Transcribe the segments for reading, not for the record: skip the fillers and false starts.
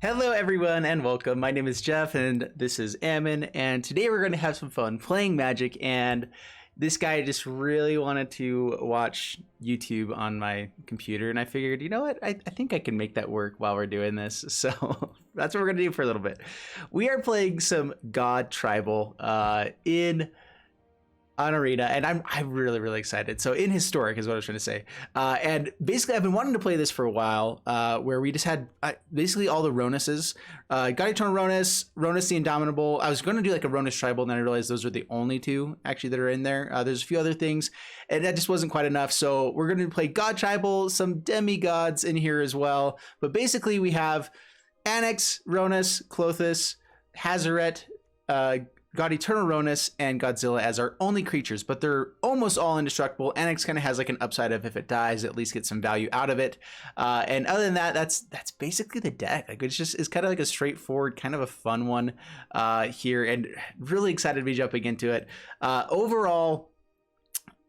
Hello everyone and welcome. My name is Jeff and this is Ammon, and today we're going to have some fun playing Magic. And this guy just really wanted to watch YouTube on my computer, and I figured, you know what, I think I can make that work while we're doing this. So that's what we're going to do for a little bit. We are playing some God Tribal in on Arena, and I'm really excited. So in Historic is what I was trying to say, and basically I've been wanting to play this for a while, where we just had basically all the Ronuses, God Eternal Ronus, Ronus the Indomitable. I was going to do like a Ronus Tribal, and then I realized those are the only two actually that are in there. There's a few other things, and that just wasn't quite enough. So we're going to play God Tribal, some demigods in here as well. But basically we have Annex, Ronus, Clothis, Hazaret, God Eternal Ronus, and Godzilla as our only creatures, but they're almost all indestructible. Annex kind of has like an upside of if it dies, at least get some value out of it. And other than that, that's basically the deck. Like it's kind of like a straightforward, kind of a fun one here, and really excited to be jumping into it. Overall,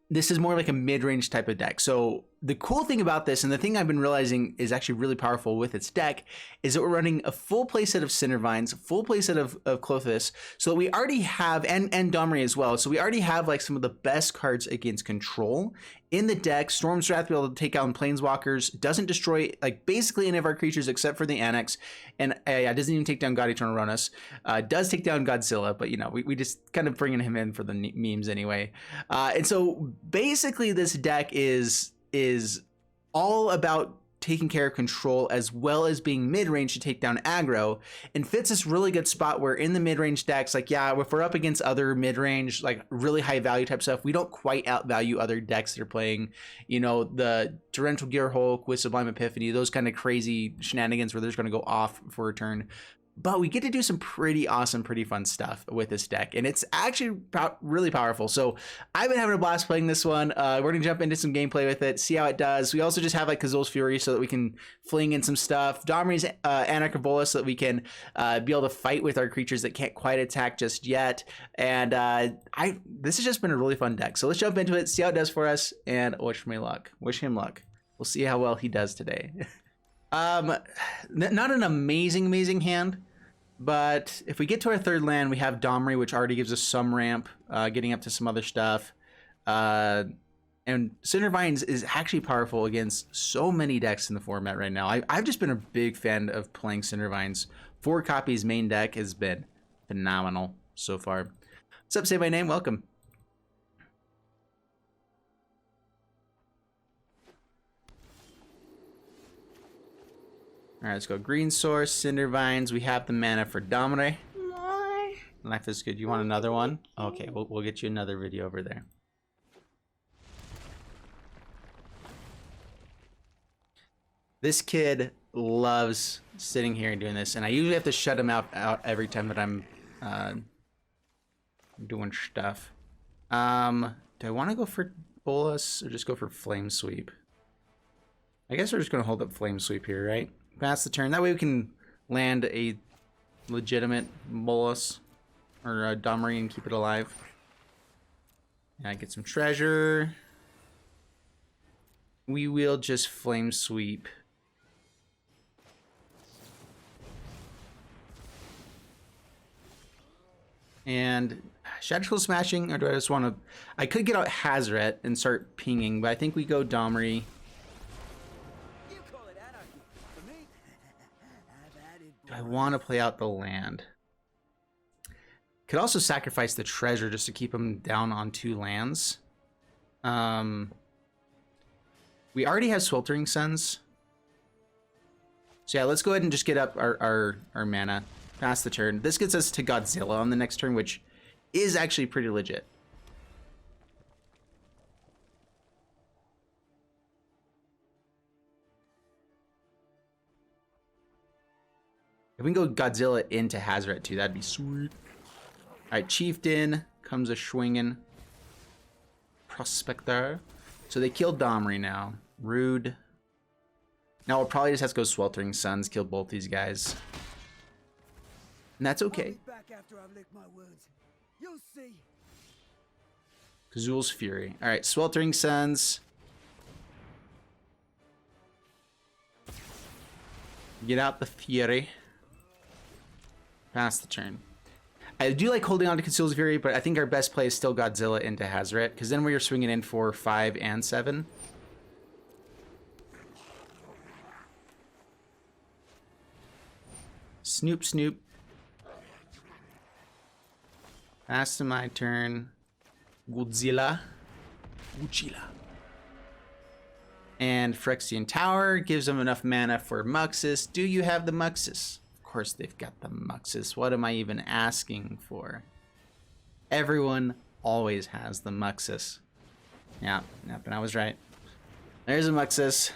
this is more like a mid-range type of deck. So the cool thing about this, and the thing I've been realizing is actually really powerful with its deck, is that we're running a full playset of Cindervines, full playset of Clothis, so we already have, and Domri as well, so we already have like some of the best cards against control in the deck. Storm's Wrath, be able to take out Planeswalkers, doesn't destroy like basically any of our creatures except for the Annex, and yeah, doesn't even take down God Eternal Ronus. Does take down Godzilla, but you know, we just kind of bringing him in for the memes anyway. And so basically this deck is all about taking care of control as well as being mid-range to take down aggro, and fits this really good spot where in the mid-range decks, like, yeah, if we're up against other mid-range, like really high value type stuff, we don't quite outvalue other decks that are playing, you know, the Torrential Gearhulk with Sublime Epiphany, those kind of crazy shenanigans where they're just going to go off for a turn. But we get to do some pretty awesome, pretty fun stuff with this deck, and it's actually really powerful. So I've been having a blast playing this one. We're gonna jump into some gameplay with it, see how it does. We also just have like Kazul's Fury so that we can fling in some stuff. Domri's Anarchabola so that we can be able to fight with our creatures that can't quite attack just yet. And this has just been a really fun deck. So let's jump into it, see how it does for us, and wish me luck. Wish him luck. We'll see how well he does today. Not an amazing hand. But if we get to our third land, we have Domri, which already gives us some ramp, getting up to some other stuff. And Cindervines is actually powerful against so many decks in the format right now. I've just been a big fan of playing Cindervines. 4 copies main deck has been phenomenal so far. What's up, say my name, welcome. All right, let's go green source, Cindervines. We have the mana for Domre. More. Life is good. You want another one? Okay, we'll get you another video over there. This kid loves sitting here and doing this, and I usually have to shut him out every time that I'm doing stuff. Do I want to go for Bolus or just go for Flame Sweep? I guess we're just going to hold up Flame Sweep here, right? Pass the turn. That way we can land a legitimate Bolus or a Domri and keep it alive. And get some treasure. We will just Flame Sweep. And Shadow Smashing, or do I just want to... I could get out Hazaret and start pinging, but I think we go Domri. Do I want to play out the land? Could also sacrifice the treasure just to keep him down on 2 lands. We already have Sweltering Suns. So yeah, let's go ahead and just get up our mana. Pass the turn. This gets us to Godzilla on the next turn, which is actually pretty legit. If we can go Godzilla into Hazaret too, that'd be sweet. Alright, Chieftain comes a swinging. Prospector. So they killed Domri now. Rude. Now we'll probably just have to go Sweltering Suns, kill both these guys. And that's okay. Kazul's Fury. Alright, Sweltering Suns. Get out the Fury. Pass the turn. I do like holding on to Conceal's Fury, but I think our best play is still Godzilla into Hazoret, because then we're swinging in for 5 and 7. Snoop, snoop. Pass to my turn. Godzilla. Godzilla. And Phyrexian Tower gives them enough mana for Muxus. Do you have the Muxus? Of course they've got the Muxus. What am I even asking for? Everyone always has the Muxus. Yeah, and I was right. There's a Muxus.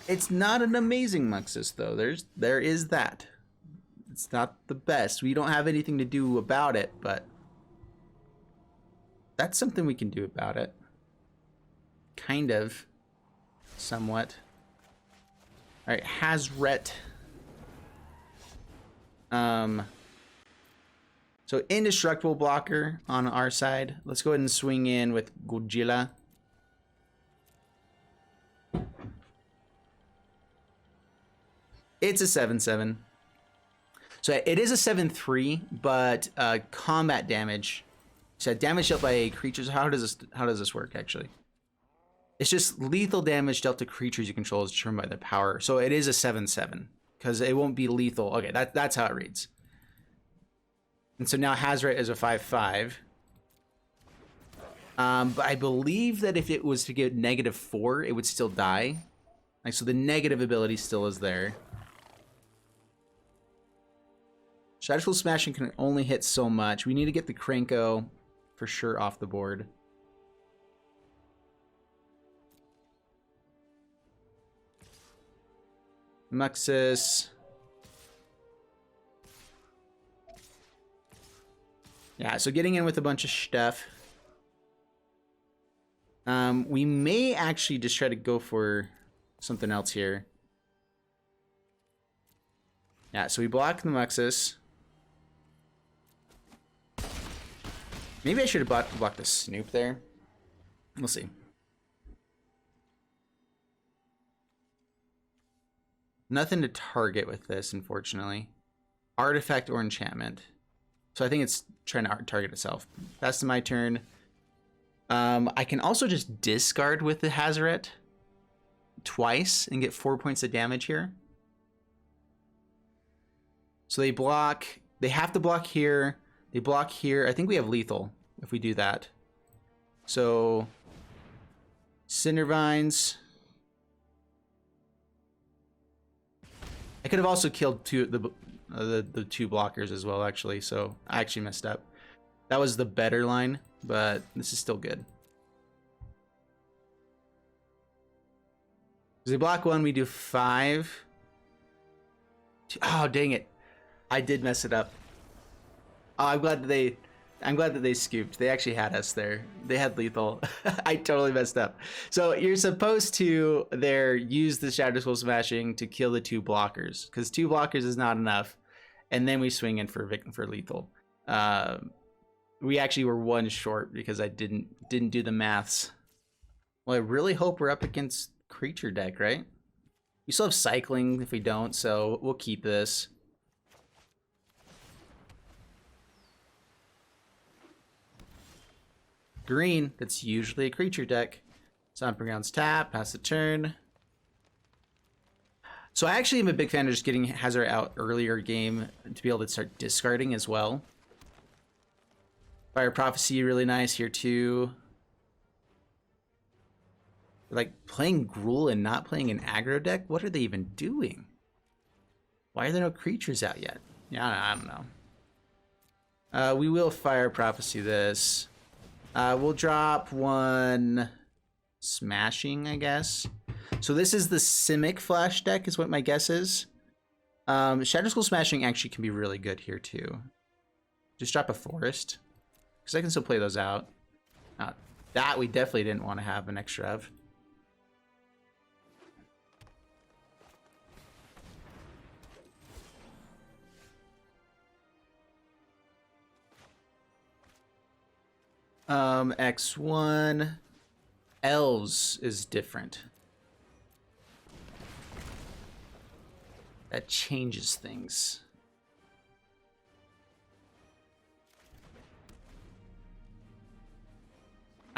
It's not an amazing Muxus though. There is that. It's not the best. We don't have anything to do about it, but that's something we can do about it. Kind of. Somewhat. Alright, Hazoret. So indestructible blocker on our side. Let's go ahead and swing in with Godzilla. It's a 7/7. So it is a 7/3, but combat damage. So damage dealt by creatures. How does this work actually? It's just lethal damage dealt to creatures you control is determined by their power. So it is a 7/7 because it won't be lethal. Okay, that's how it reads. And so now Hazoret is a 5/5. But I believe that if it was to get -4, it would still die. Like, so the negative ability still is there. Shadowful Smashing can only hit so much. We need to get the Krenko for sure off the board. Muxus. Yeah, so getting in with a bunch of stuff. We may actually just try to go for something else here. Yeah, so we block the Muxus. Maybe I should have blocked the Snoop there. We'll see. Nothing to target with this, unfortunately. Artifact or enchantment. So I think it's trying to target itself. That's my turn. I can also just discard with the Hazoret twice and get 4 points of damage here. So they block. They have to block here. They block here. I think we have lethal if we do that. So Cindervines. I could have also killed the two blockers as well, actually. So I actually messed up. That was the better line, but this is still good. Because they block one, we do 5. Oh, dang it. I did mess it up. Oh, I'm glad that they scooped. They actually had us there. They had lethal. I totally messed up. So you're supposed to use the Shadowful Smashing to kill the 2 blockers, because 2 blockers is not enough, and then we swing in for lethal. We actually were 1 short because I didn't do the maths. Well, I really hope we're up against creature deck, right? We still have cycling if we don't, so we'll keep this. Green, that's usually a creature deck. Stomping Grounds tap, pass the turn. So I actually am a big fan of just getting Hazoret out earlier game to be able to start discarding as well. Fire Prophecy, really nice here too. Like, playing Gruul and not playing an aggro deck? What are they even doing? Why are there no creatures out yet? Yeah, I don't know. We will Fire Prophecy this. We'll drop 1 Smashing, I guess. So this is the Simic Flash deck is what my guess is. Shadowful Smashing actually can be really good here too. Just drop a Forest, because I can still play those out. That we definitely didn't want to have an extra of. X1. Elves is different. That changes things.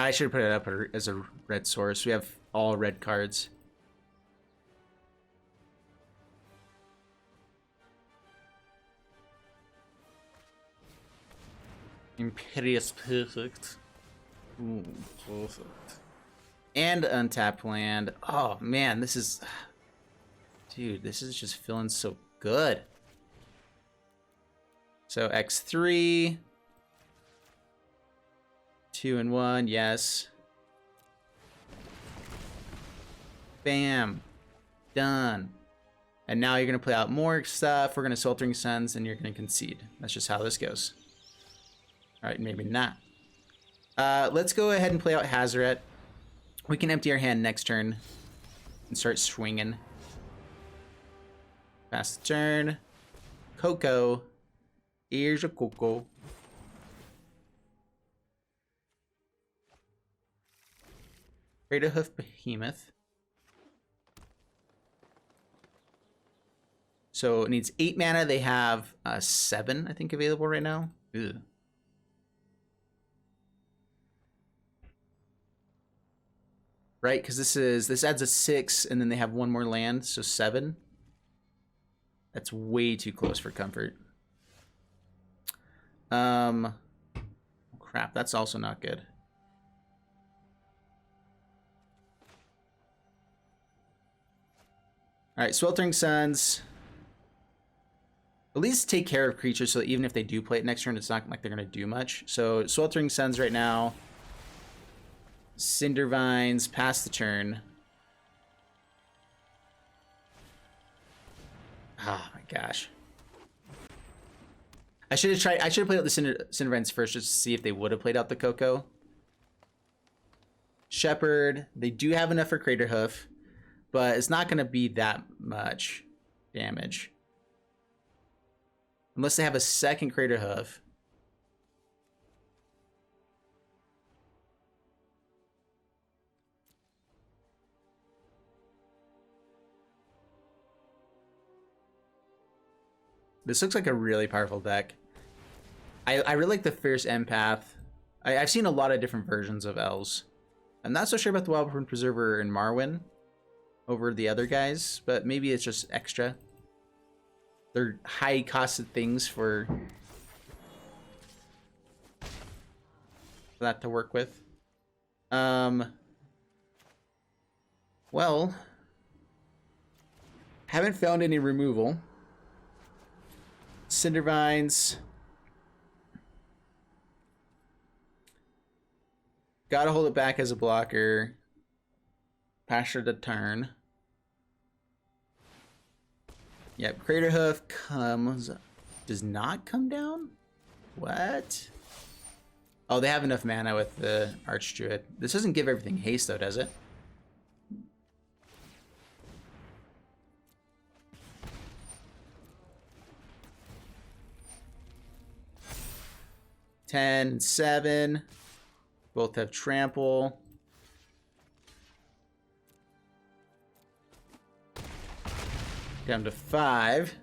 I should put it up as a red source. We have all red cards. Imperious perfect. Ooh, perfect. And untapped land. Oh man, this is... Dude, this is just feeling so good. So X3. 2 and 1, yes. Bam. Done. And now you're going to play out more stuff. We're going to Sweltering Suns, and you're going to concede. That's just how this goes. Alright, maybe not. Let's go ahead and play out Hazoret. We can empty our hand next turn and start swinging. Pass the turn. Coco. Here's a Coco. Hoof Behemoth. So it needs 8 mana. They have 7, I think, available right now. Ugh. Right, because this adds a 6, and then they have 1 more land, so 7. That's way too close for comfort. Crap, that's also not good. Alright, Sweltering Suns. At least take care of creatures so that even if they do play it next turn, it's not like they're going to do much. So, Sweltering Suns right now. Cinder Vines, pass the turn. Oh my gosh. I should have played out the Cinder Vines first just to see if they would have played out the Coco. Shepherd, they do have enough for Crater Hoof, but it's not going to be that much damage. Unless they have a second Crater Hoof. This looks like a really powerful deck. I really like the Fierce Empath. I've seen a lot of different versions of elves. I'm not so sure about the Wildborn Preserver and Marwyn over the other guys, but maybe it's just extra. They're high-costed things for that to work with. Well, haven't found any removal. Cindervines. Gotta hold it back as a blocker. Pasture the turn. Yep, Crater Hoof does not come down? What? Oh, they have enough mana with the Archdruid. This doesn't give everything haste though, does it? Ten, 7. Both have trample. Down to 5.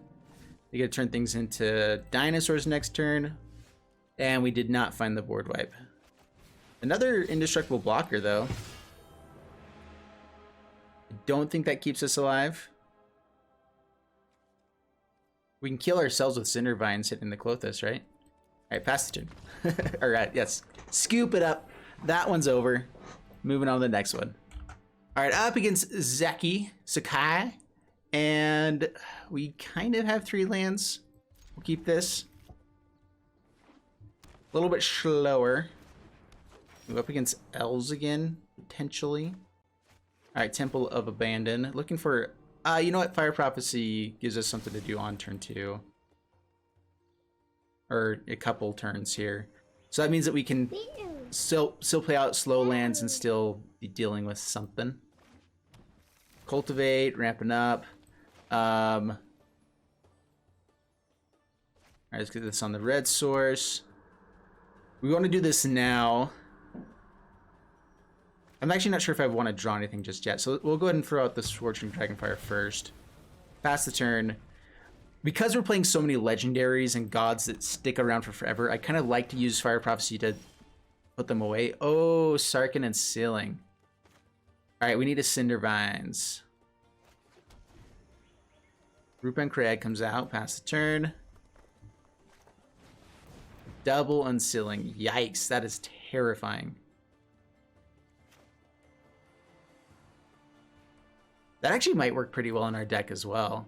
We gotta turn things into dinosaurs next turn. And we did not find the board wipe. Another indestructible blocker though. I don't think that keeps us alive. We can kill ourselves with Cinder Vines hitting the Klothys, right? Alright, pass the turn. Alright, yes. Scoop it up. That one's over. Moving on to the next one. Alright, up against Sakai. And we kind of have 3 lands. We'll keep this. A little bit slower. Move up against elves again, potentially. Alright, Temple of Abandon. Looking for... you know what? Fire Prophecy gives us something to do on turn 2. Or a couple turns here. So that means that we can still play out slow lands and still be dealing with something. Cultivate, ramping up. Alright, let's get this on the red source. We want to do this now. I'm actually not sure if I want to draw anything just yet. So we'll go ahead and throw out the Scorching Dragonfire first. Pass the turn. Because we're playing so many legendaries and gods that stick around for forever, I kind of like to use Fire Prophecy to Put them away. Oh, Sarkin and Sealing. Alright, we need a Cindervines. Rupa and Crag comes out, pass the turn. Double Unsealing. Yikes, that is terrifying. That actually might work pretty well in our deck as well.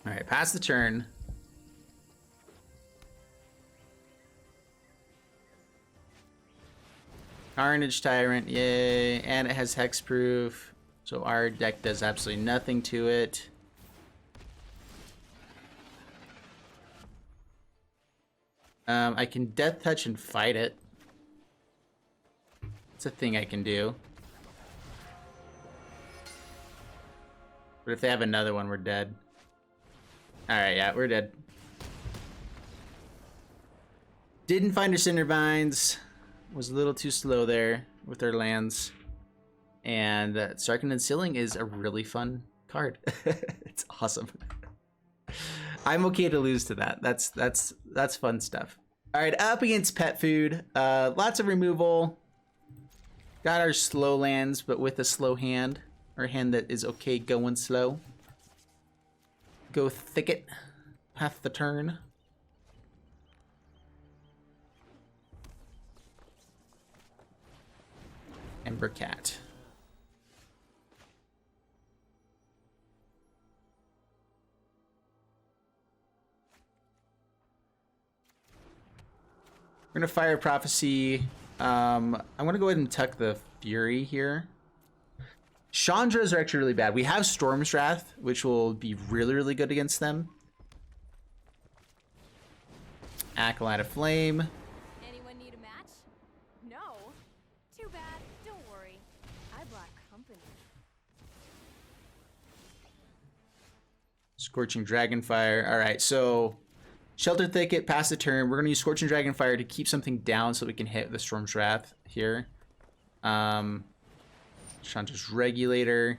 Alright, pass the turn. Carnage Tyrant, yay. And it has Hexproof. So our deck does absolutely nothing to it. I can Death Touch and fight it. It's a thing I can do. But if they have another one, we're dead. Alright, yeah, we're dead. Didn't find our Cindervines. Was a little too slow there with our lands. And Sarkin and Sealing is a really fun card. It's awesome. I'm okay to lose to that. That's fun stuff. All right, up against Pet Food. Lots of removal. Got our slow lands, but with a slow hand. Or a hand that is okay going slow. Go Thicket. Half the turn. Ember Cat. We're gonna fire Prophecy. I'm gonna go ahead and tuck the Fury here. Chandras are actually really bad. We have Storm's Wrath, which will be really, really good against them. Acolyte of Flame. Anyone need a match? No. Too bad. Don't worry. I brought company. Scorching Dragonfire. All right, so Shelter Thicket, pass the turn. We're going to use Scorching Dragonfire to keep something down so we can hit the Storm's Wrath here. Chandra's Regulator.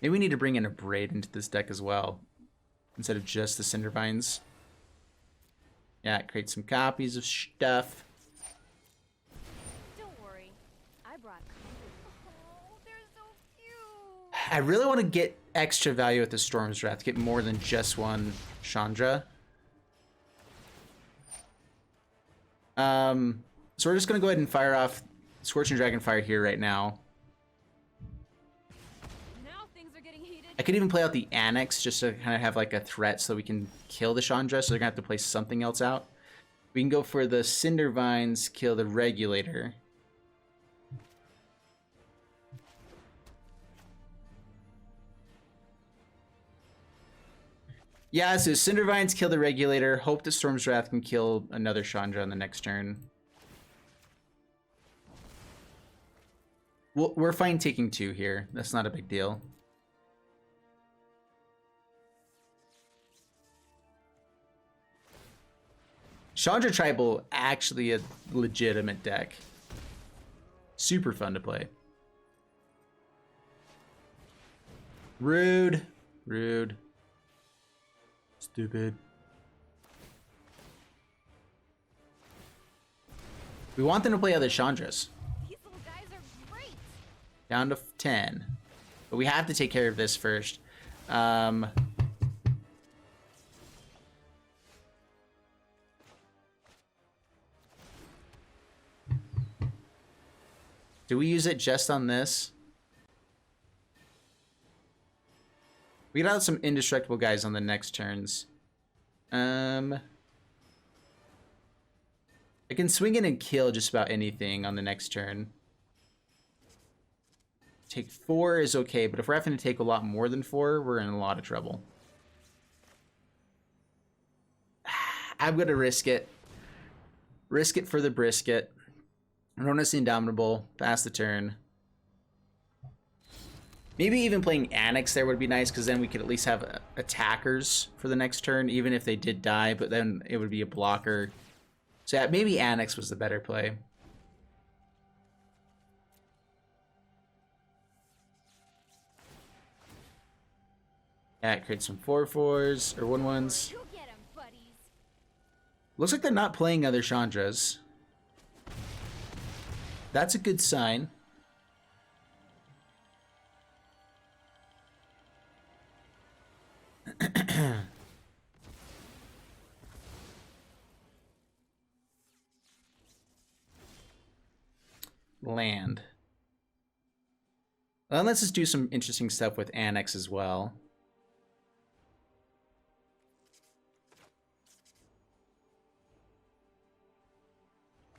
Maybe we need to bring in a Braid into this deck as well, instead of just the Cindervines. Yeah, create some copies of stuff. Don't worry. I brought company. Oh, they're so cute. I really want to get extra value with the Storm's Wrath, get more than just one Chandra. So we're just going to go ahead and fire off Scorching Dragonfire here right now. Now things are getting heated. I could even play out the Annex just to kind of have like a threat so we can kill the Chandra, so they're going to have to play something else out. We can go for the Cindervines, kill the Regulator. Yeah, so Cindervines kill the Regulator. Hope that Storm's Wrath can kill another Chandra on the next turn. We're fine taking 2 here. That's not a big deal. Chandra Tribal, actually a legitimate deck. Super fun to play. Rude. Rude. Stupid. We want them to play other Chandras. These little guys are great. Down to 10. But we have to take care of this first. Do we use it just on this? We got some indestructible guys on the next turns. I can swing in and kill just about anything on the next turn. Take 4 is okay, but if we're having to take a lot more than 4, we're in a lot of trouble. I'm gonna risk it. Risk it for the brisket. Ronas Indomitable, pass the turn. Maybe even playing Annex there would be nice, because then we could at least have attackers for the next turn, even if they did die, but then it would be a blocker. So yeah, maybe Annex was the better play. Yeah, create some 4/4s or 1/1s. Go get 'em, buddies. Looks like they're not playing other Chandras. That's a good sign. Land. Well, let's just do some interesting stuff with Annex as well.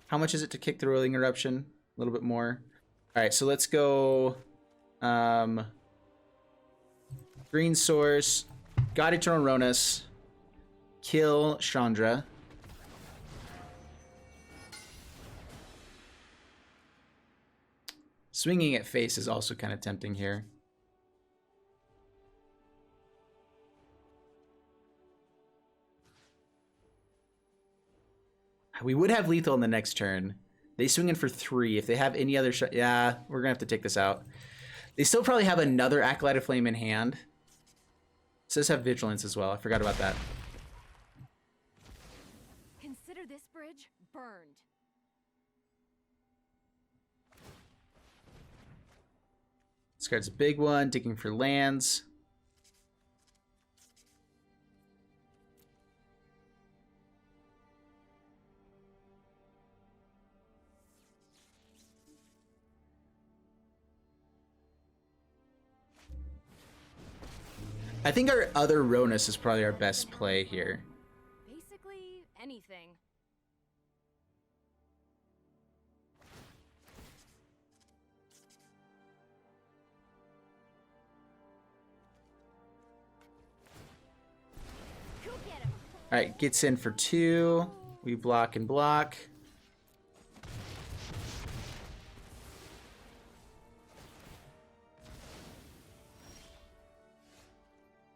How much is it to kick the Rolling Eruption? A little bit more. All right, so let's go green source, God Eternal Ronus, kill Chandra. Swinging at face is also kind of tempting here. We would have lethal in the next turn. They swing in for 3. If they have any other shot, yeah, we're gonna have to take this out. They still probably have another Acolyte of Flame in hand. It says have Vigilance as well. I forgot about that. Consider this bridge burned. This card's a big one, digging for lands. I think our other Ronus is probably our best play here. Basically anything. Go get 'em. All right, gets in for 2. We block and block.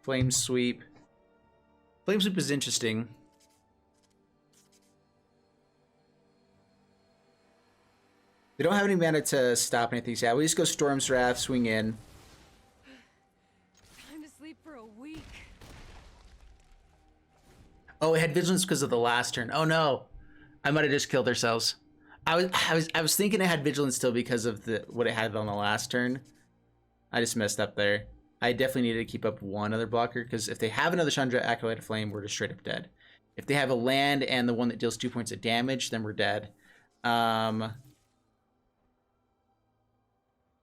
Flame Sweep. Flame Sweep is interesting. They don't have any mana to stop anything. So yeah, we just go Storm's Wrath, swing in. Time to sleep for a week. Oh, it had Vigilance because of the last turn. Oh no, I might have just killed ourselves. I was thinking it had Vigilance still because of what it had on the last turn. I just messed up there. I definitely needed to keep up one other blocker, because if they have another Chandra Acolyte of Flame, we're just straight up dead. If they have a land and the one that deals 2 points of damage, then we're dead.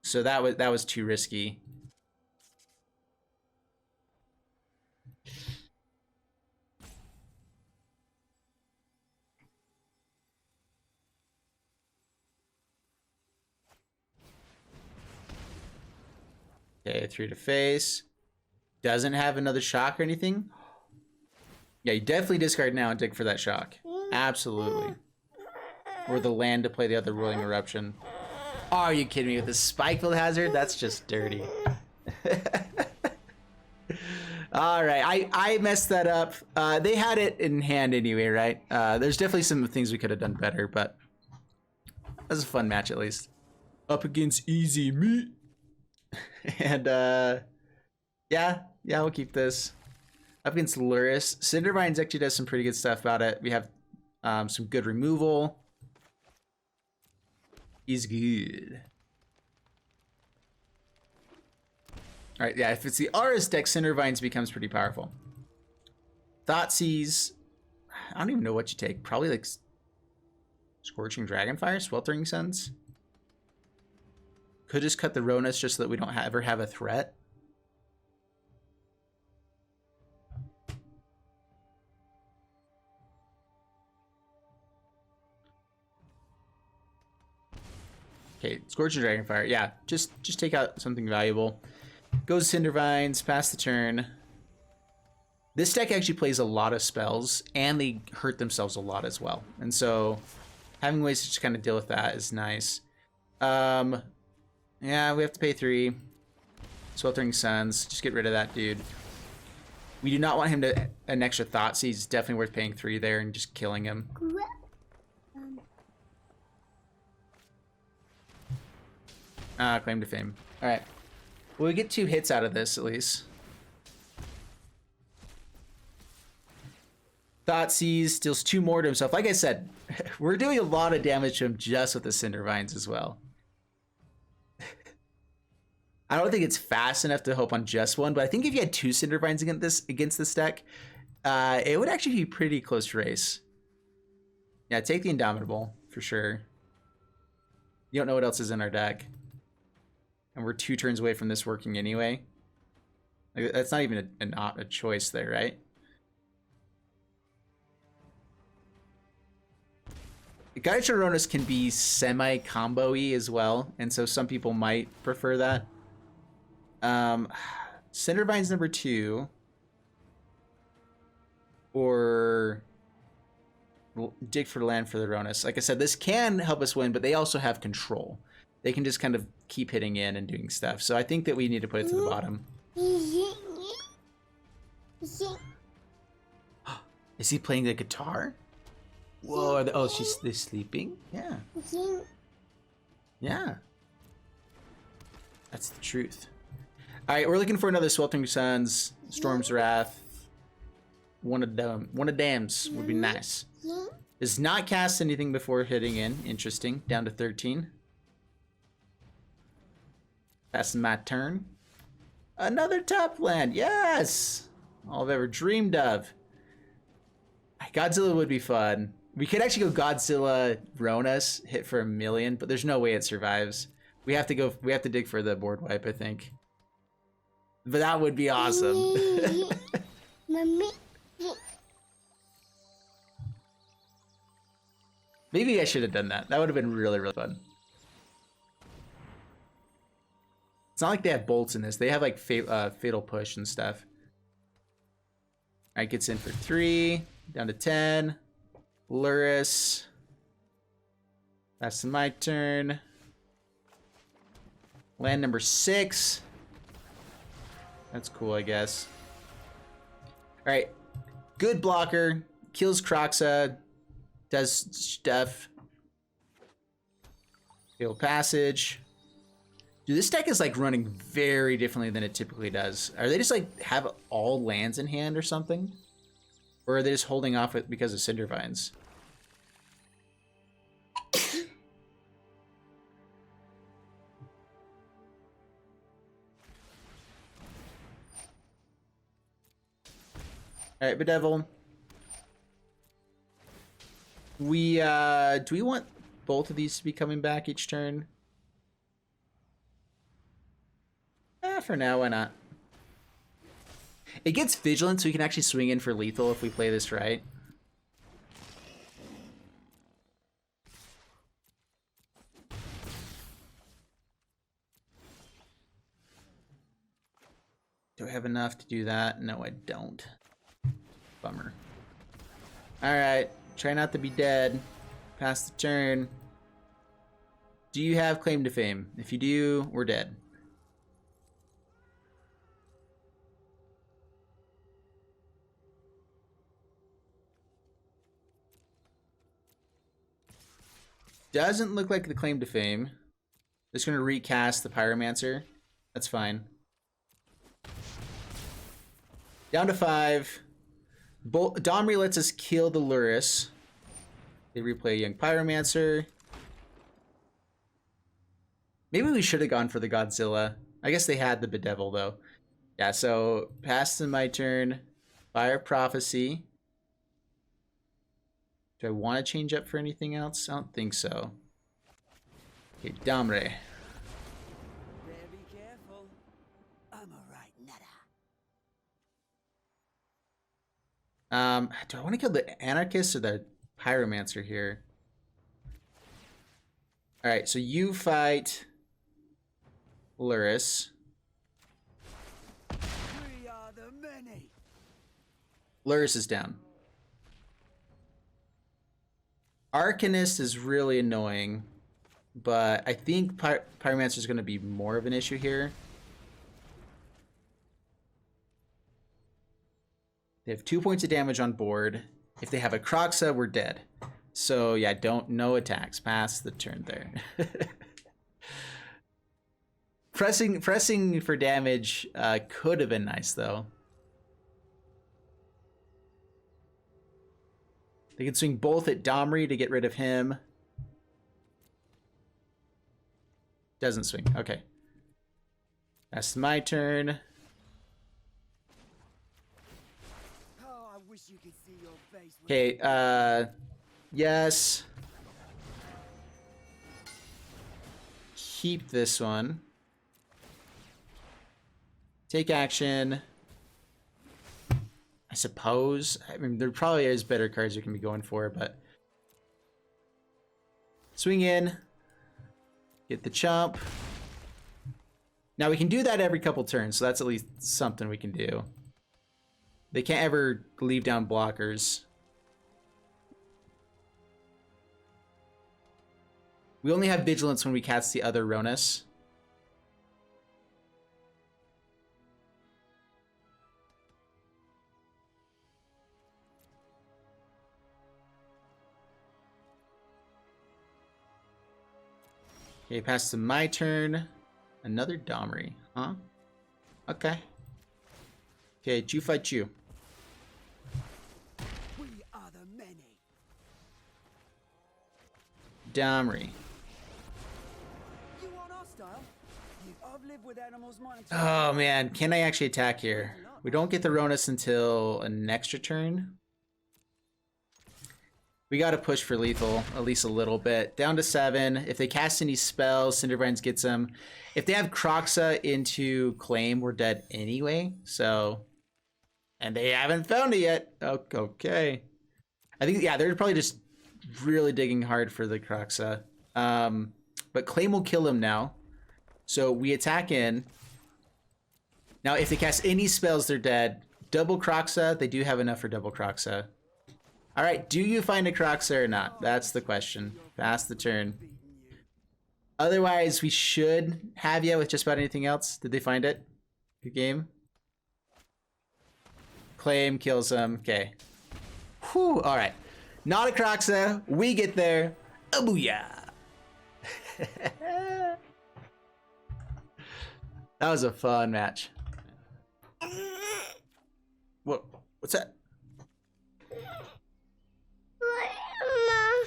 So that was too risky. Okay, 3 to face. Doesn't have another shock or anything. Yeah, you definitely discard now and dig for that shock. Absolutely. Or the land to play the other Rolling Eruption. Oh, are you kidding me with the Spikefield Hazard? That's just dirty. All right, I messed that up. They had it in hand anyway, right? There's definitely some things we could have done better, but that was a fun match at least. Up against Easy Meat. And yeah, we'll keep this. Up against Luris. Cindervines actually does some pretty good stuff about it. We have some good removal. He's good. All right, yeah, if it's the Aris deck, Cindervines becomes pretty powerful. Thoughtseize. I don't even know what you take. Probably like Scorching Dragonfire, Sweltering Suns. Could just cut the Ronus just so that we don't ever have a threat. Okay, Scorching Dragonfire. Yeah, just take out something valuable. Goes Cindervines, pass the turn. This deck actually plays a lot of spells, and they hurt themselves a lot as well. And so having ways to just kind of deal with that is nice. Yeah, we have to pay 3. Sweltering Suns. Just get rid of that dude. We do not want him to an extra Thoughtseize. It's definitely worth paying 3 there and just killing him. Claim to fame. All right. Well, we get 2 hits out of this at least. Thoughtseize steals 2 more to himself. Like I said, we're doing a lot of damage to him just with the Cindervines as well. I don't think it's fast enough to hope on just one, but I think if you had 2 Cindervines against this deck, it would actually be pretty close race. Yeah, take the Indomitable for sure. You don't know what else is in our deck. And we're 2 turns away from this working anyway. Like, that's not even a choice there, right? Guided Shadoronus can be semi-combo-y as well, and so some people might prefer that. Cindervine's number 2. Or dig for land for the Ronus. Like I said, this can help us win, but they also have control. They can just kind of keep hitting in and doing stuff. So I think that we need to put it to the bottom. Is he playing the guitar? Whoa, oh, they're sleeping? Yeah. Yeah. That's the truth. All right, we're looking for another Sweltering Suns, Storm's Wrath. One of dams would be nice. Does not cast anything before hitting in. Interesting. Down to 13. Passing my turn. Another top land. Yes! All I've ever dreamed of. Godzilla would be fun. We could actually go Godzilla Ronus, hit for 1 million, but there's no way it survives. We have to dig for the board wipe, I think. But that would be awesome. Maybe I should have done that. That would have been really, really fun. It's not like they have bolts in this. They have like fatal push and stuff. All right, gets in for 3, down to 10. Luris. That's my turn. Land number 6. That's cool, I guess. All right, good blocker. Kills Croxa. Does stuff. Fatal Passage. Dude, this deck is like running very differently than it typically does. Are they just like have all lands in hand or something? Or are they just holding off it because of Cindervines? Alright, Bedevil. Do we want both of these to be coming back each turn? For now, why not? It gets Vigilant, so we can actually swing in for lethal if we play this right. Do I have enough to do that? No, I don't. Bummer. Alright, try not to be dead. Pass the turn. Do you have Claim to Fame? If you do, we're dead. Doesn't look like the Claim to Fame. Just gonna recast the Pyromancer. That's fine. Down to 5. Domri lets us kill the Luris. They replay Young Pyromancer. Maybe we should have gone for the Godzilla. I guess they had the Bedevil though. Yeah, so pass to my turn. Fire Prophecy. Do I want to change up for anything else? I don't think so. Okay, Domre. Very careful. I'm a right nutter. Do I want to kill the Anarchist or the Pyromancer here? Alright, so you fight Luris. We are the many. Luris is down. Arcanist is really annoying, but I think Pyromancer is going to be more of an issue here. They have 2 points of damage on board. If they have a Croxa, we're dead. So yeah, no attacks. Pass the turn there. Pressing for damage could have been nice though. They can swing both at Domri to get rid of him. Doesn't swing. Okay. That's my turn. Oh, I wish you could see your face. Okay, yes. Keep this one. Take action. I suppose. I mean, there probably is better cards you can be going for, but... Swing in. Get the chump. Now we can do that every couple turns, so that's at least something we can do. They can't ever leave down blockers. We only have vigilance when we cast the other Ronus. Okay, pass to my turn. Another Domri, huh? Okay. Okay, you fight you. We are the many. Domri. You aren't hostile. I've lived with animals my entire Oh life. man, can I actually attack here? We don't get the Ronus until an extra turn. We gotta push for lethal, at least a little bit. Down to 7. If they cast any spells, Cindervines gets them. If they have Croxa into Claim, we're dead anyway, so... And they haven't found it yet. Okay. I think, yeah, they're probably just really digging hard for the Croxa. But Claim will kill him now. So we attack in. Now, if they cast any spells, they're dead. Double Croxa, they do have enough for double Croxa. All right, do you find a Croxa or not? That's the question. Pass the turn. Otherwise, we should have you with just about anything else. Did they find it? Good game. Claim kills him. Okay. Whew. All right. Not a Croxa. We get there. A booyah. That was a fun match. What's that?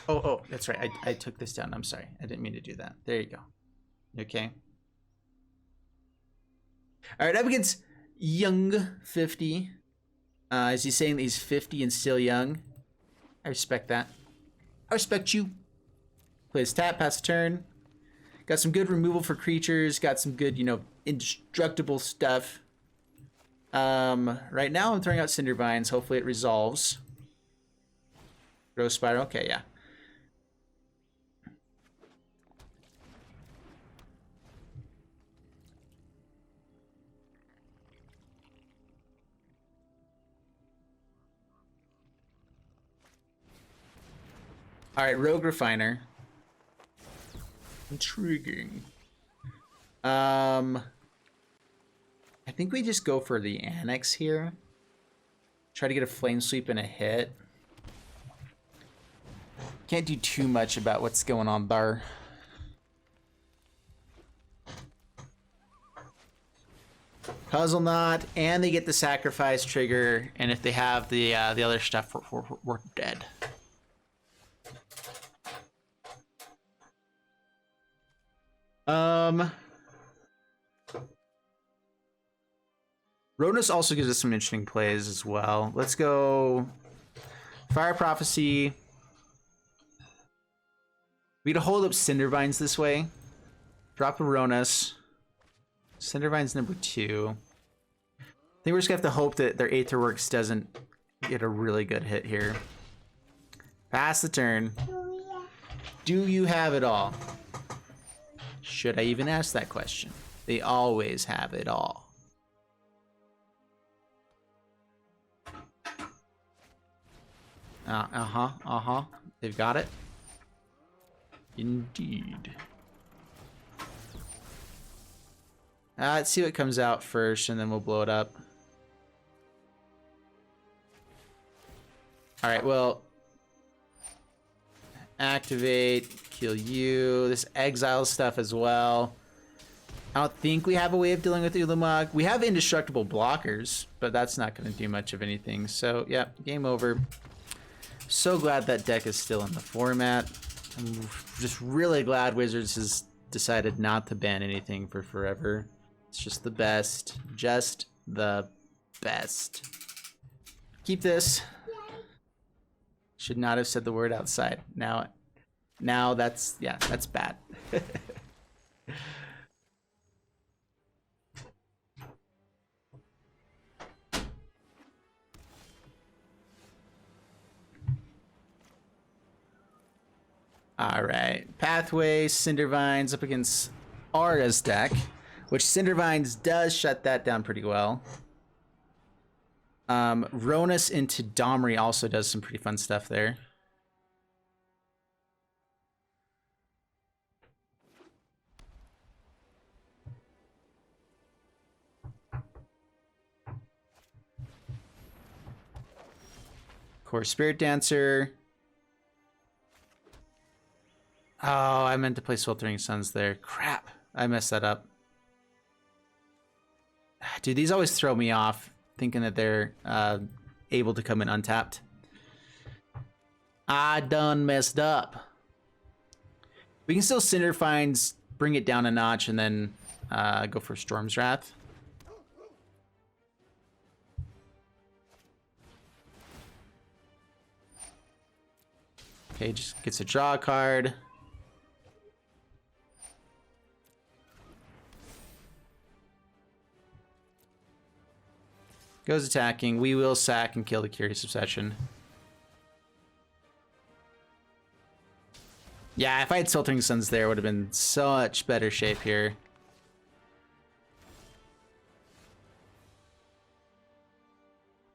Oh, that's right. I took this down. I'm sorry. I didn't mean to do that. There you go. Okay. All right, up against Young 50. Is he saying that he's 50 and still young? I respect that. I respect you. Plays tap, pass a turn. Got some good removal for creatures. Got some good, indestructible stuff. Right now I'm throwing out Cindervines. Hopefully it resolves. Growth Spiral. Okay, yeah. All right, Rogue Refiner. Intriguing. I think we just go for the Annex here. Try to get a Flame Sweep and a hit. Can't do too much about what's going on there. Puzzle Knot, and they get the Sacrifice trigger, and if they have the other stuff, we're dead. Rodnus also gives us some interesting plays as well. Let's go Fire Prophecy. We gotta hold up Cindervines this way. Drop a Rodnus. Cindervines number 2. I think we're just gonna have to hope that their Aetherworks doesn't get a really good hit here. Pass the turn. Do you have it all? Should I even ask that question? They always have it all. They've got it. Indeed. Let's see what comes out first, and then we'll blow it up. All right, well, activate, kill you. This exile stuff as well. I don't think we have a way of dealing with Ulamog. We have indestructible blockers, but that's not going to do much of anything. So, yeah, game over. So glad that deck is still in the format. I'm just really glad Wizards has decided not to ban anything for forever. It's just the best. Just the best. Keep this. Should not have said the word outside. Now that's, yeah, that's bad. All right, Pathway, Cindervines up against Aura's deck, which Cindervines does shut that down pretty well. Ronus into Domri also does some pretty fun stuff there. Of course, Spirit Dancer. Oh, I meant to play Sweltering Suns there. Crap, I messed that up. Dude, these always throw me off, thinking that they're able to come in untapped. I done messed up. We can still Cindervines, bring it down a notch, and then go for Storm's Wrath. Okay, just gets a draw card. Goes attacking. We will sack and kill the Curious Obsession. Yeah, if I had Sweltering Suns there, it would have been such better shape here.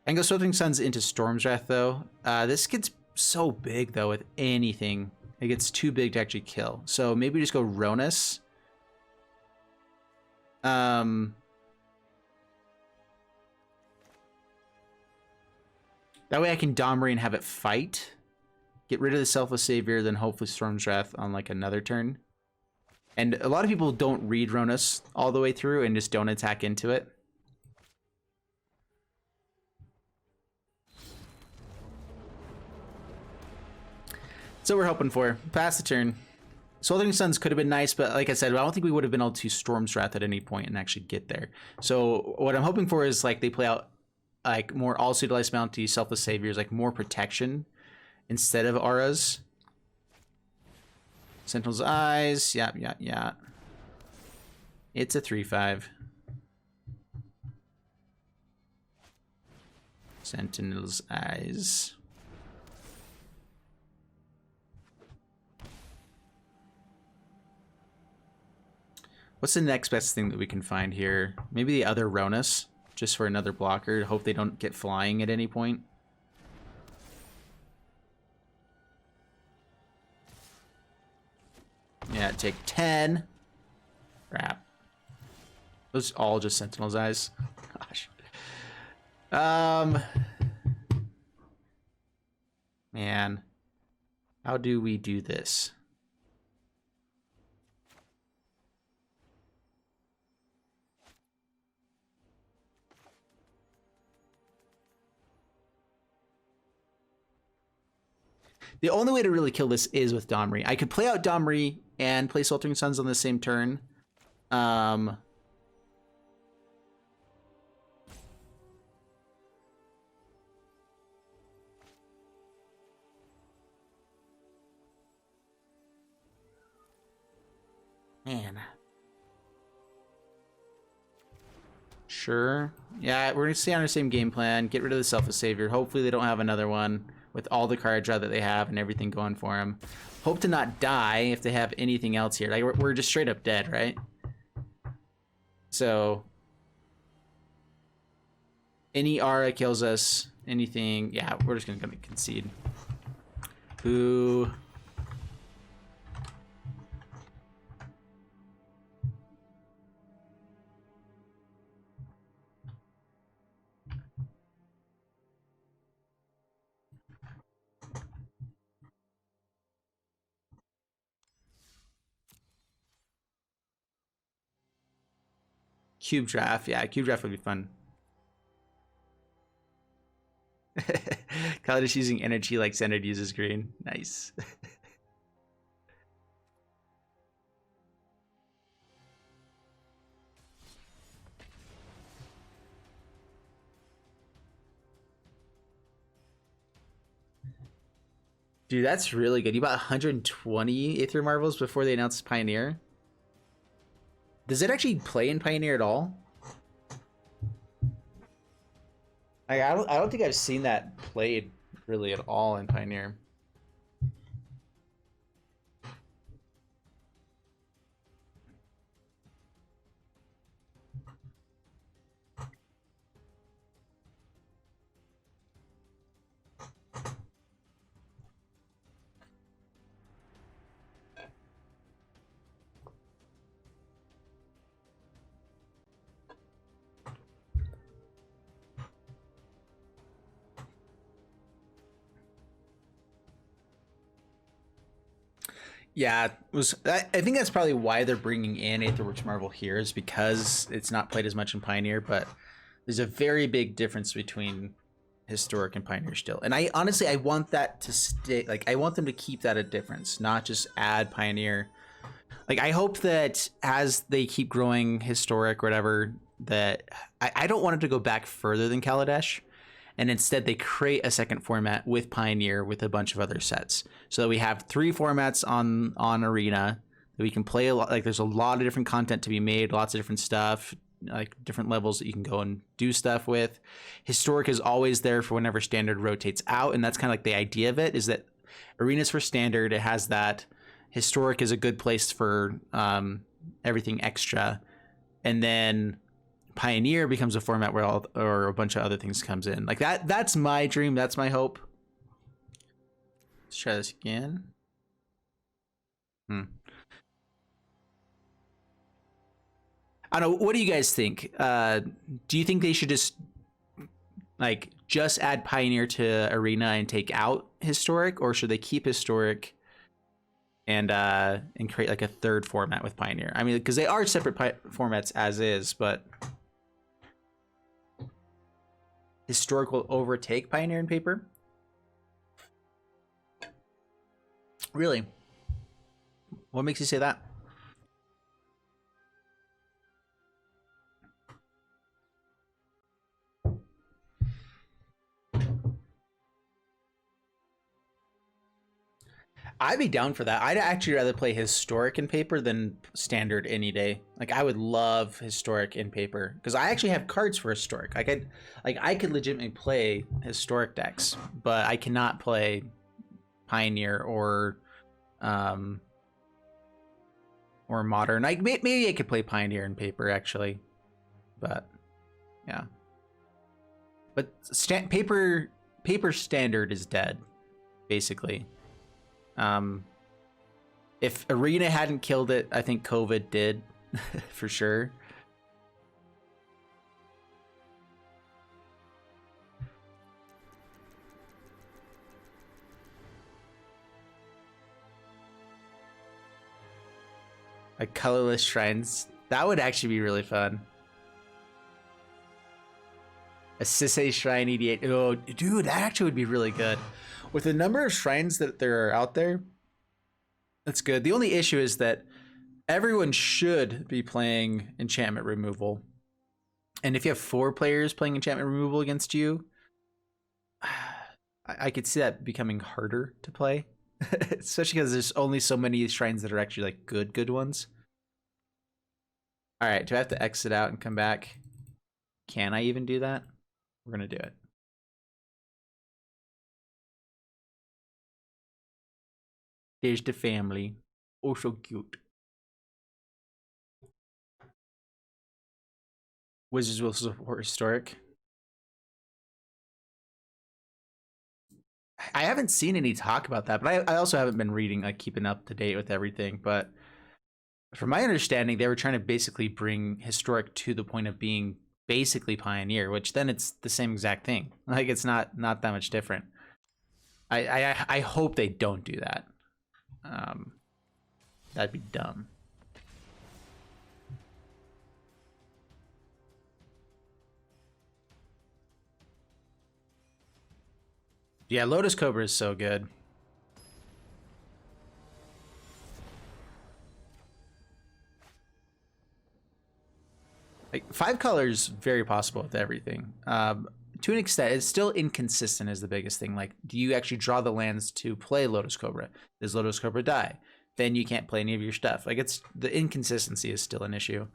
I can go Sweltering Suns into Storm's Wrath, though. This gets so big, though, with anything. It gets too big to actually kill. So maybe just go Ronus. That way I can Domri and have it fight. Get rid of the Selfless Savior, then hopefully Storm's Wrath on like another turn. And a lot of people don't read Ronus all the way through and just don't attack into it. So we're hoping for. Pass the turn. Sweltering Suns could have been nice, but like I said, I don't think we would have been able to Storm's Wrath at any point and actually get there. So what I'm hoping for is like they play out like more also utilize bounty, Selfless Saviors, like more protection instead of auras. Sentinel's Eyes, yeah. It's a 3/5. Sentinel's Eyes. What's the next best thing that we can find here? Maybe the other Ronus, just for another blocker. Hope they don't get flying at any point. Yeah, take 10. Crap. Those all just Sentinel's Eyes. Gosh. Man. How do we do this? The only way to really kill this is with Domri. I could play out Domri and play Sweltering Suns on the same turn. Man. Sure. Yeah, we're going to stay on our same game plan. Get rid of the Selfless Savior. Hopefully they don't have another one with all the card draw that they have and everything going for them. Hope to not die if they have anything else here. Like we're just straight up dead, right? So any aura kills us. Anything, yeah, we're just gonna concede. Boo. Cube draft, yeah, cube draft would be fun. Kaladesh using energy like Xanadu uses green. Nice. Dude, that's really good. You bought 120 Aether Marvels before they announced Pioneer. Does it actually play in Pioneer at all? I don't think I've seen that played really at all in Pioneer. Yeah, I think that's probably why they're bringing in Aetherworks Marvel here, is because it's not played as much in Pioneer, but there's a very big difference between Historic and Pioneer still. And I honestly, I want that to stay, like, I want them to keep that a difference, not just add Pioneer. Like, I hope that as they keep growing Historic or whatever, that I don't want it to go back further than Kaladesh. And instead they create a second format with Pioneer with a bunch of other sets, so that we have 3 formats on Arena that we can play a lot. Like, there's a lot of different content to be made, lots of different stuff, like different levels that you can go and do stuff with. Historic is always there for whenever Standard rotates out, and that's kind of like the idea of it, is that Arena's for Standard, it has that. Historic is a good place for everything extra, and then Pioneer becomes a format where all, or a bunch of other things comes in. Like that's my dream, that's my hope. Let's try this again. I don't know, what do you guys think? Do you think they should just add Pioneer to Arena and take out Historic, or should they keep Historic and create like a third format with Pioneer? I mean, because they are separate formats as is, but Historic will overtake Pioneer in paper? Really? What makes you say that? I'd be down for that. I'd actually rather play Historic in paper than Standard any day. Like, I would love Historic in paper, because I actually have cards for Historic. I could legitimately play Historic decks, but I cannot play Pioneer or Modern. Maybe I could play Pioneer in paper actually, but yeah. But paper Standard is dead, basically. If Arena hadn't killed it, I think COVID did for sure. Like colorless shrines, that would actually be really fun. A Sisei Shrine EDH. Oh, dude, that actually would be really good. With the number of shrines that there are out there, that's good. The only issue is that everyone should be playing enchantment removal. And if you have 4 players playing enchantment removal against you, I could see that becoming harder to play. Especially because there's only so many shrines that are actually like good ones. All right, do I have to exit out and come back? Can I even do that? We're gonna do it. There's the family. Oh, so cute. Wizards will support Historic. I haven't seen any talk about that, but I also haven't been reading, like, keeping up to date with everything. But from my understanding, they were trying to basically bring Historic to the point of being basically Pioneer, which then it's the same exact thing. Like, it's not that much different. I hope they don't do that. That'd be dumb. Yeah, Lotus Cobra is so good. Like 5 colors, very possible with everything. To an extent, it's still inconsistent is the biggest thing. Like, do you actually draw the lands to play Lotus Cobra? Does Lotus Cobra die? Then you can't play any of your stuff. Like, it's the inconsistency is still an issue.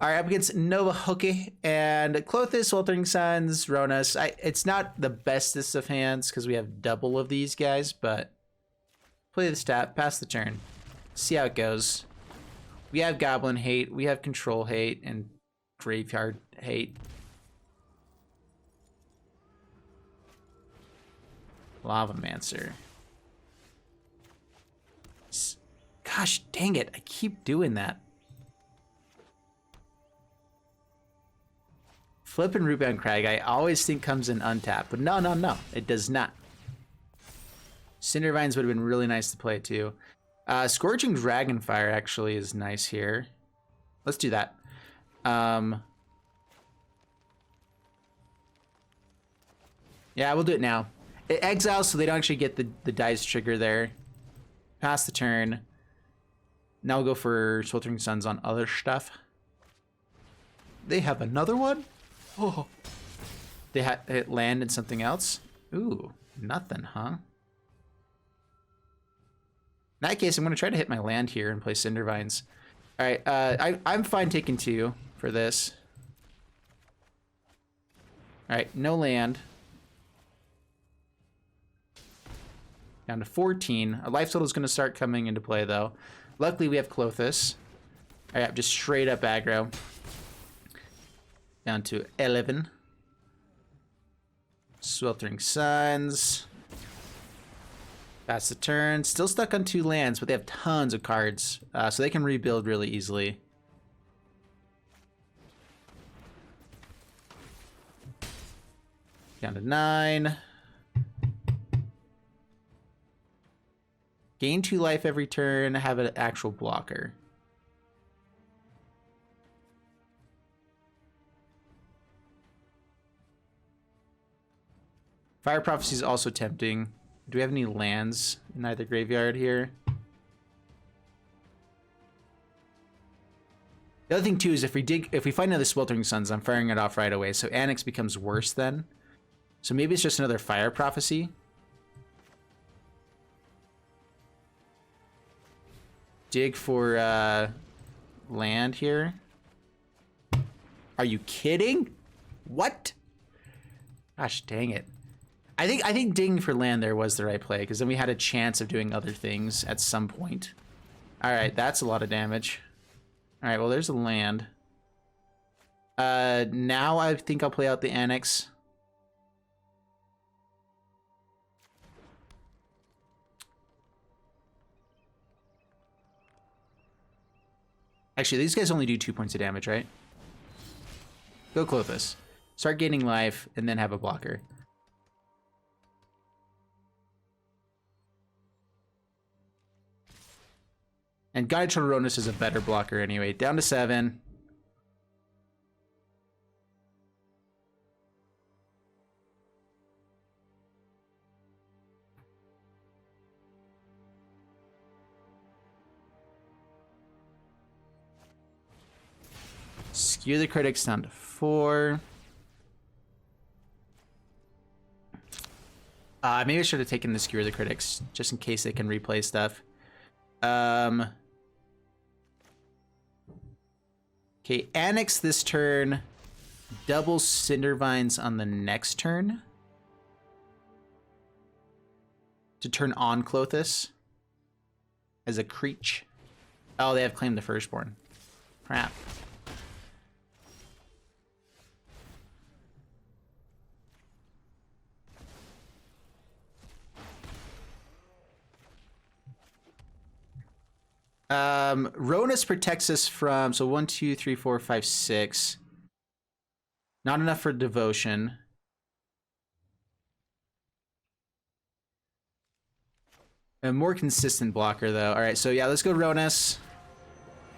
All right, up against Nova Hoki and Clothis, Sweltering Suns, Ronas. It's not the bestest of hands because we have double of these guys, but play the stat, pass the turn, see how it goes. We have Goblin Hate, we have Control Hate, and Graveyard Hate. Lavamancer. Gosh dang it, I keep doing that. Flippin' Rootbound Crag, I always think comes in untapped, but no, it does not. Cindervines would have been really nice to play too. Scorching Dragonfire actually is nice here. Let's do that. Yeah, we'll do it now. It exiles so they don't actually get the dice trigger there. Pass the turn. Now we'll go for Sweltering Suns on other stuff. They have another one? Oh. They hit land and something else? Ooh, nothing, huh? In that case, I'm going to try to hit my land here and play Cindervines. All right, I'm fine taking 2 for this. All right, no land. Down to 14. A life total is going to start coming into play, though. Luckily, we have Clothis. All right, just straight up aggro. Down to 11. Sweltering Suns. Pass the turn. Still stuck on 2 lands, but they have tons of cards, so they can rebuild really easily. Down to 9. Gain 2 life every turn, have an actual blocker. Fire Prophecy is also tempting. Do we have any lands in either graveyard here? The other thing too is if we find another Sweltering Suns, I'm firing it off right away, so Annex becomes worse then. So maybe it's just another Fire Prophecy. Dig for land here. Are you kidding? What? Gosh dang it. I think digging for land there was the right play, because then we had a chance of doing other things at some point. All right, that's a lot of damage. All right, well, there's a land. Now I think I'll play out the Annex. Actually, these guys only do 2 points of damage, right? Go Clothis. Start gaining life, and then have a blocker. And Guide to Ronas is a better blocker anyway. Down to 7. Skew the critics down to 4. Maybe I should have taken the Skewer the Critics, just in case they can replay stuff. Okay, Annex this turn. Double Cindervines on the next turn. To turn on Clothis. As a creature. Oh, they have Claim the Firstborn. Crap. Ronas protects us from, so 1, 2, 3, 4, 5, 6. Not enough for devotion. A more consistent blocker, though. All right, so yeah, let's go Ronas.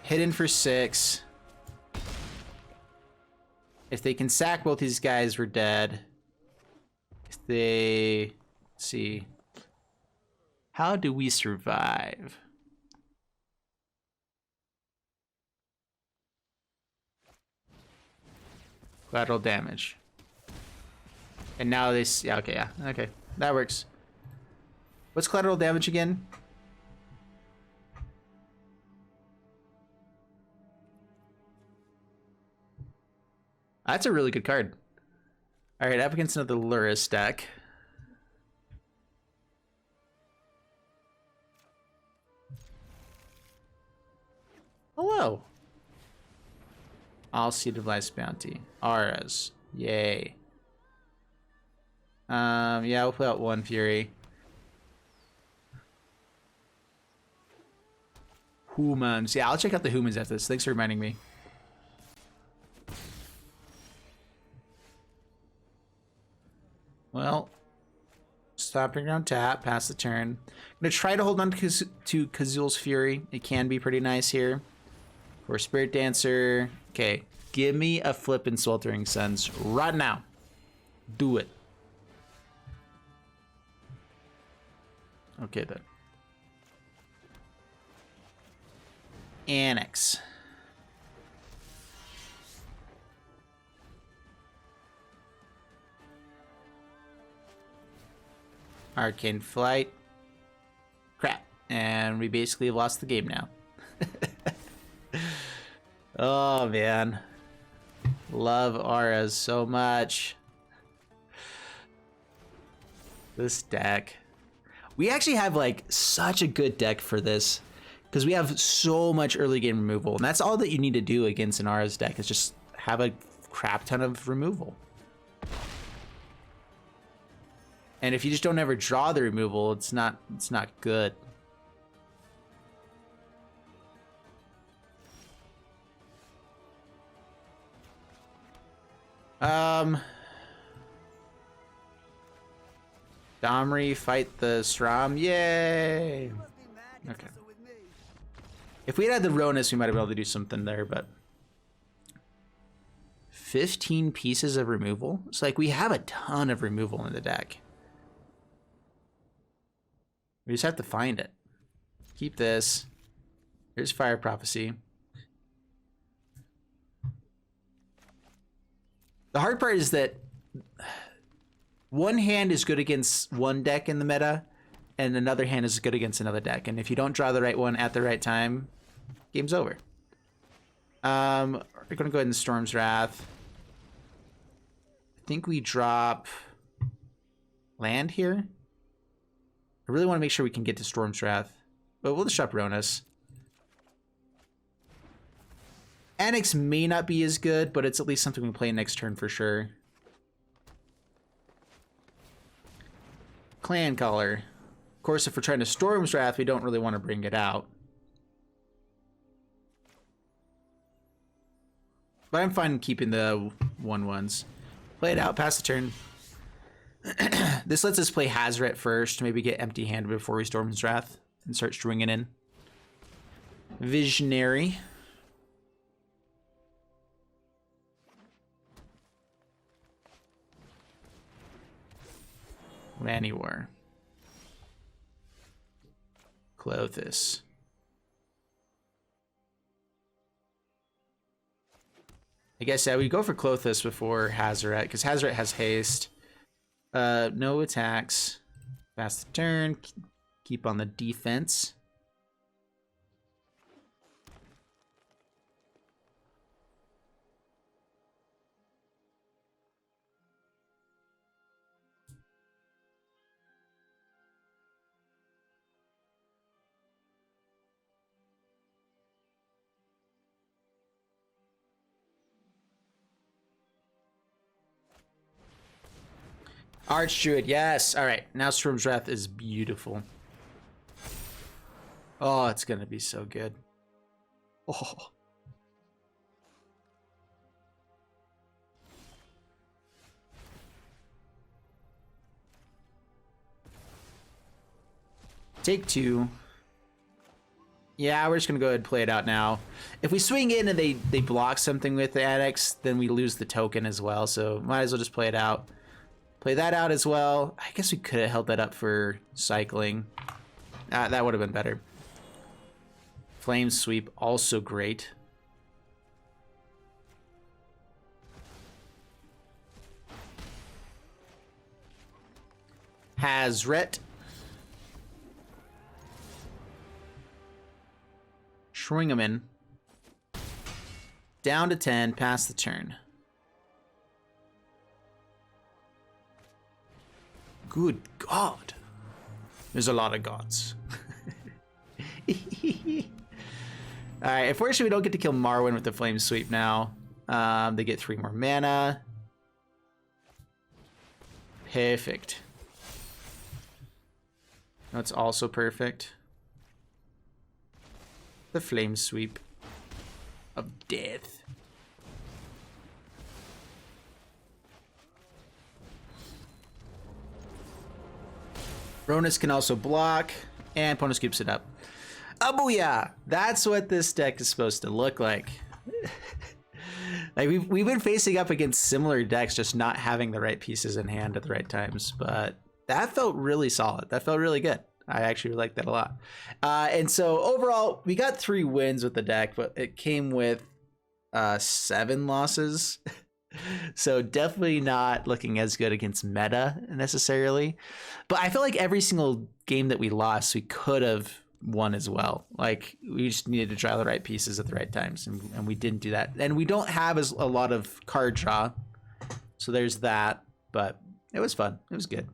Hidden for 6. If they can sack both these guys, we're dead. If they Let's see. How do we survive? Collateral damage. And now this, yeah, okay, that works. What's collateral damage again? That's a really good card. All right, up against another Luris deck. Hello. All Seed of Life's Bounty. Auras. Yay. Yeah, we'll put out one Fury. Humans. Yeah, I'll check out the humans after this. Thanks for reminding me. Well, stopping on tap, pass the turn. I'm gonna try to hold on to Kazul's Fury. It can be pretty nice here. For Spirit Dancer. Okay, give me a flippin' Sweltering Suns right now. Do it. Okay then. Annex. Arcane Flight. Crap. And we basically lost the game now. Oh, man. Love auras so much. This deck. We actually have, like, such a good deck for this. Because we have so much early game removal. And that's all that you need to do against an auras deck. Is just have a crap ton of removal. And if you just don't ever draw the removal, it's not good. Domri, fight the Strom. Yay! Okay. If we had the Ronus, we might have been able to do something there, but 15 pieces of removal? It's like we have a ton of removal in the deck. We just have to find it. Keep this. Here's Fire Prophecy. The hard part is that one hand is good against one deck in the meta, and another hand is good against another deck. And if you don't draw the right one at the right time, game's over. We're going to go ahead and Storm's Wrath. I think we drop land here. I really want to make sure we can get to Storm's Wrath, but we'll just drop Ronus. Annex may not be as good, but it's at least something we play next turn for sure. Clan Caller. Of course, if we're trying to Storm's Wrath, we don't really want to bring it out. But I'm fine keeping the 1/1s. Play it out, pass the turn. This lets us play Hazoret first, maybe get empty-handed before we Storm's Wrath and start stringing in. Visionary. Laniwar. Clothis. I guess, yeah, we go for Clothis before Hazoret, because Hazoret has haste. No attacks. Pass the turn. Keep on the defense. Archdruid, yes. All right, now Storm's Wrath is beautiful. Oh, it's gonna be so good. Oh. Take two. Yeah, we're just gonna go ahead and play it out now. If we swing in and they block something with the Annex, then we lose the token as well. So might as well just play it out. Play that out as well. I guess we could have held that up for cycling. That would have been better. Flame Sweep, also great. Hazret. Schwingaman. Down to 10, pass the turn. Good God. There's a lot of gods. Alright, unfortunately we don't get to kill Marwyn with the Flame Sweep now. They get 3 more mana. Perfect. That's also perfect. The Flame Sweep of death. Ronus can also block, and Pona scoops it up. Oh, booyah! That's what this deck is supposed to look like. Like we've been facing up against similar decks, just not having the right pieces in hand at the right times. But that felt really solid. That felt really good. I actually liked that a lot. And so overall, we got 3 wins with the deck, but it came with 7 losses. So definitely not looking as good against meta necessarily. But I feel like every single game that we lost, we could have won as well. Like we just needed to draw the right pieces at the right times, and we didn't do that. And we don't have a lot of card draw. So there's that, but it was fun. It was good.